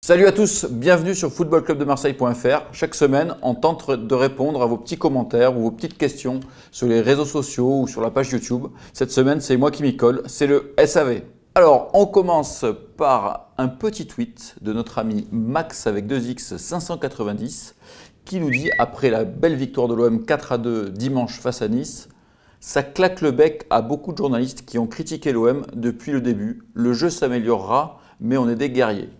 Salut à tous, bienvenue sur footballclubdemarseille.fr. Chaque semaine, on tente de répondre à vos petits commentaires ou vos petites questions sur les réseaux sociaux ou sur la page YouTube. Cette semaine, c'est moi qui m'y colle, c'est le SAV. Alors, on commence par un petit tweet de notre ami Max avec 2X 590 qui nous dit, après la belle victoire de l'OM 4-2 dimanche face à Nice, ça claque le bec à beaucoup de journalistes qui ont critiqué l'OM depuis le début. Le jeu s'améliorera, mais on est des guerriers.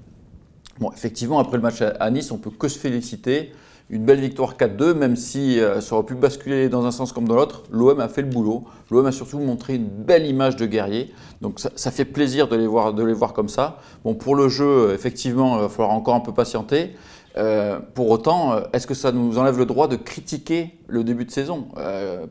Bon, effectivement, après le match à Nice, on ne peut que se féliciter. Une belle victoire 4-2, même si ça aurait pu basculer dans un sens comme dans l'autre. L'OM a fait le boulot. L'OM a surtout montré une belle image de guerrier. Donc ça fait plaisir de les voir comme ça. Bon, pour le jeu, effectivement, il va falloir encore un peu patienter. Pour autant, est-ce que ça nous enlève le droit de critiquer le début de saison?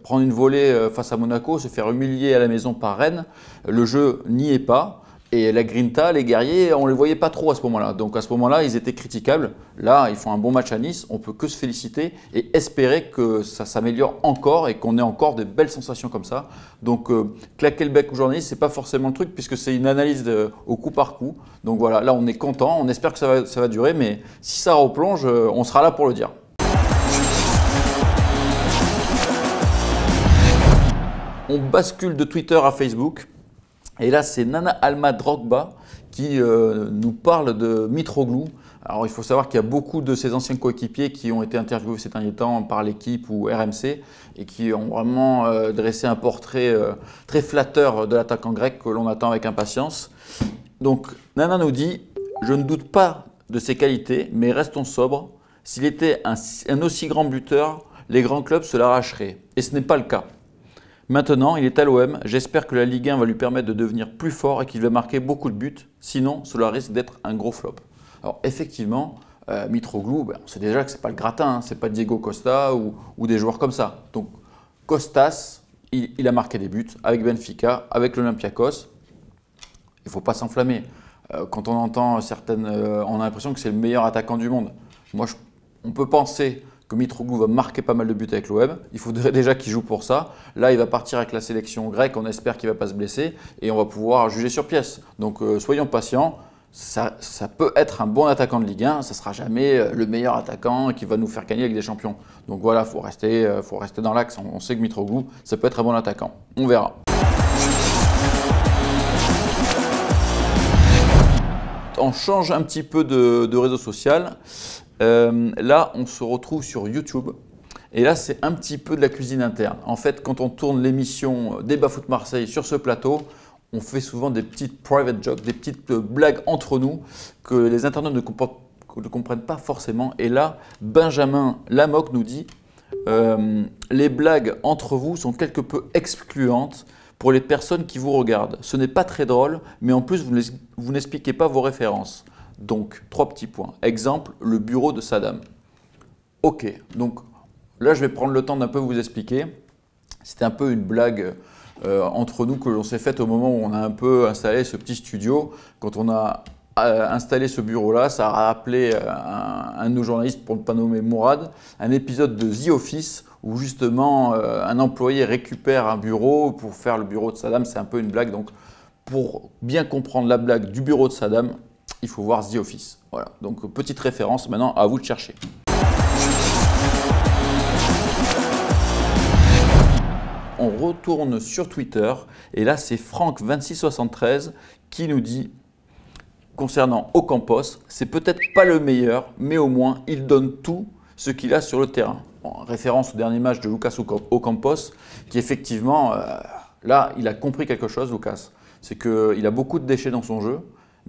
Prendre une volée face à Monaco, se faire humilier à la maison par Rennes, le jeu n'y est pas. Et la Grinta, les guerriers, on ne les voyait pas trop à ce moment-là. Donc à ce moment-là, ils étaient critiquables. Là, ils font un bon match à Nice. On ne peut que se féliciter et espérer que ça s'améliore encore et qu'on ait encore de belles sensations comme ça. Donc claquer le bec aux journalistes, ce n'est pas forcément le truc puisque c'est une analyse au coup par coup. Donc voilà, là on est content. On espère que ça va durer. Mais si ça replonge, on sera là pour le dire. On bascule de Twitter à Facebook. Et là, c'est Nana Alma Drogba qui nous parle de Mitroglou. Alors, il faut savoir qu'il y a beaucoup de ses anciens coéquipiers qui ont été interviewés ces derniers temps par l'équipe ou RMC et qui ont vraiment dressé un portrait très flatteur de l'attaquant grec que l'on attend avec impatience. Donc, Nana nous dit « Je ne doute pas de ses qualités, mais restons sobres. S'il était un aussi grand buteur, les grands clubs se l'arracheraient. Et ce n'est pas le cas. Maintenant, il est à l'OM. J'espère que la Ligue 1 va lui permettre de devenir plus fort et qu'il va marquer beaucoup de buts. Sinon, cela risque d'être un gros flop. » Alors effectivement, Mitroglou, on sait déjà que ce n'est pas le gratin, hein, ce n'est pas Diego Costa ou des joueurs comme ça. Donc Costas, il a marqué des buts avec Benfica, avec l'Olympiakos. Il ne faut pas s'enflammer. Quand on entend certaines, on a l'impression que c'est le meilleur attaquant du monde. Moi, on peut penser que Mitroglou va marquer pas mal de buts avec l'OM. Il faudrait déjà qu'il joue pour ça. Là, il va partir avec la sélection grecque. On espère qu'il ne va pas se blesser et on va pouvoir juger sur pièce. Donc, soyons patients. Ça peut être un bon attaquant de Ligue 1. Ça ne sera jamais le meilleur attaquant qui va nous faire gagner avec des champions. Donc voilà, il faut rester dans l'axe. On sait que Mitroglou, ça peut être un bon attaquant. On verra. On change un petit peu de réseau social. Là, on se retrouve sur YouTube et là, c'est un petit peu de la cuisine interne. En fait, quand on tourne l'émission Débat Foot Marseille sur ce plateau, on fait souvent des petites private jokes, des petites blagues entre nous que les internautes ne comprennent pas forcément. Et là, Benjamin Lamoc nous dit les blagues entre vous sont quelque peu excluantes pour les personnes qui vous regardent. Ce n'est pas très drôle, mais en plus, vous n'expliquez pas vos références. Donc, 3 petits points. Exemple, le bureau de Saddam. Ok, donc là, je vais prendre le temps d'un peu vous expliquer. C'était un peu une blague entre nous que l'on s'est faite au moment où on a un peu installé ce petit studio. Quand on a installé ce bureau-là, ça a rappelé un de nos journalistes, pour ne pas nommer Mourad, un épisode de The Office où justement un employé récupère un bureau pour faire le bureau de Saddam. C'est un peu une blague. Donc, pour bien comprendre la blague du bureau de Saddam, il faut voir The Office. Voilà, donc petite référence, maintenant à vous de chercher. On retourne sur Twitter et là c'est Franck2673 qui nous dit concernant Ocampos, c'est peut-être pas le meilleur, mais au moins il donne tout ce qu'il a sur le terrain. Bon, référence au dernier match de Lucas Ocampos qui effectivement, là il a compris quelque chose Lucas, c'est qu'il a beaucoup de déchets dans son jeu.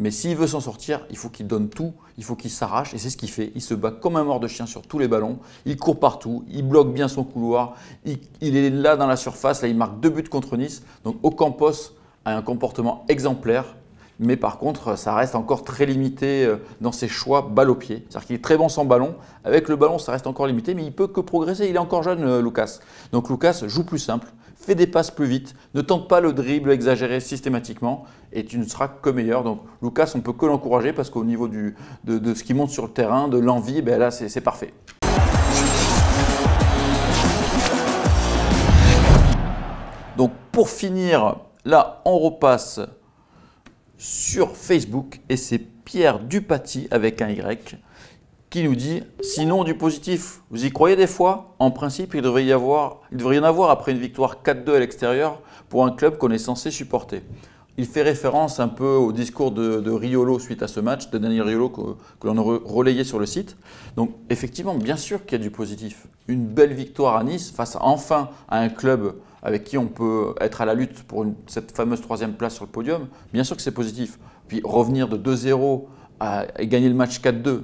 Mais s'il veut s'en sortir, il faut qu'il donne tout, il faut qu'il s'arrache et c'est ce qu'il fait. Il se bat comme un mort de chien sur tous les ballons, il court partout, il bloque bien son couloir, il est là dans la surface, là il marque 2 buts contre Nice. Donc Ocampos a un comportement exemplaire, mais par contre ça reste encore très limité dans ses choix balle au pied. C'est-à-dire qu'il est très bon sans ballon, avec le ballon ça reste encore limité, mais il peut que progresser, il est encore jeune Lucas. Donc Lucas joue plus simple, fais des passes plus vite, ne tente pas le dribble exagéré systématiquement et tu ne seras que meilleur. Donc Lucas, on ne peut que l'encourager parce qu'au niveau de ce qui monte sur le terrain, de l'envie, là c'est parfait. Donc pour finir, là on repasse sur Facebook et c'est Pierre Dupaty avec un Y qui nous dit « Sinon du positif, vous y croyez des fois? En principe, il devrait y en avoir après une victoire 4-2 à l'extérieur pour un club qu'on est censé supporter. » Il fait référence un peu au discours de Riolo suite à ce match, de Daniel Riolo que l'on a relayé sur le site. Donc effectivement, bien sûr qu'il y a du positif. Une belle victoire à Nice face enfin à un club avec qui on peut être à la lutte pour cette fameuse 3e place sur le podium, bien sûr que c'est positif. Puis revenir de 2-0 et gagner le match 4-2,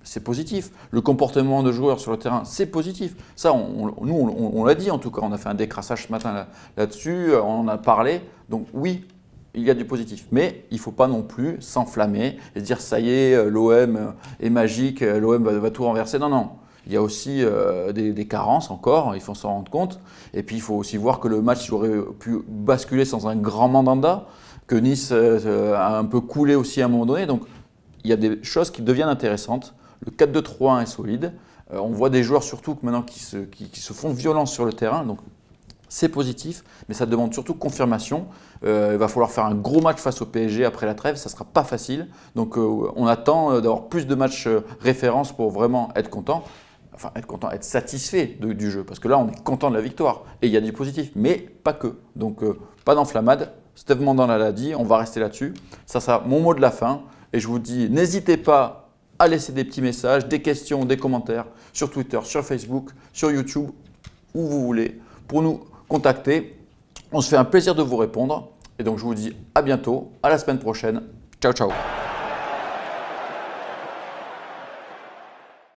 c'est positif. Le comportement de joueurs sur le terrain, c'est positif. Ça, nous, on l'a dit en tout cas. On a fait un décrassage ce matin là-dessus, on en a parlé. Donc oui, il y a du positif. Mais il ne faut pas non plus s'enflammer et se dire ça y est, l'OM est magique, l'OM va tout renverser. Non, non. Il y a aussi des carences encore, il faut s'en rendre compte. Et puis il faut aussi voir que le match aurait pu basculer sans un grand mandanda, que Nice a un peu coulé aussi à un moment donné. Donc il y a des choses qui deviennent intéressantes. Le 4-2-3-1 est solide. On voit des joueurs surtout maintenant qui se font violence sur le terrain. Donc c'est positif, mais ça demande surtout confirmation. Il va falloir faire un gros match face au PSG après la trêve, ça ne sera pas facile. Donc on attend d'avoir plus de matchs références pour vraiment être content. Enfin, être satisfait du jeu. Parce que là, on est content de la victoire. Et il y a du positif, mais pas que. Donc pas d'enflammade. Steve Mandanda l'a dit, on va rester là-dessus. Ça sera mon mot de la fin. Et je vous dis, n'hésitez pas à laisser des petits messages, des questions, des commentaires sur Twitter, sur Facebook, sur YouTube, où vous voulez, pour nous contacter. On se fait un plaisir de vous répondre. Et donc, je vous dis à bientôt, à la semaine prochaine. Ciao, ciao.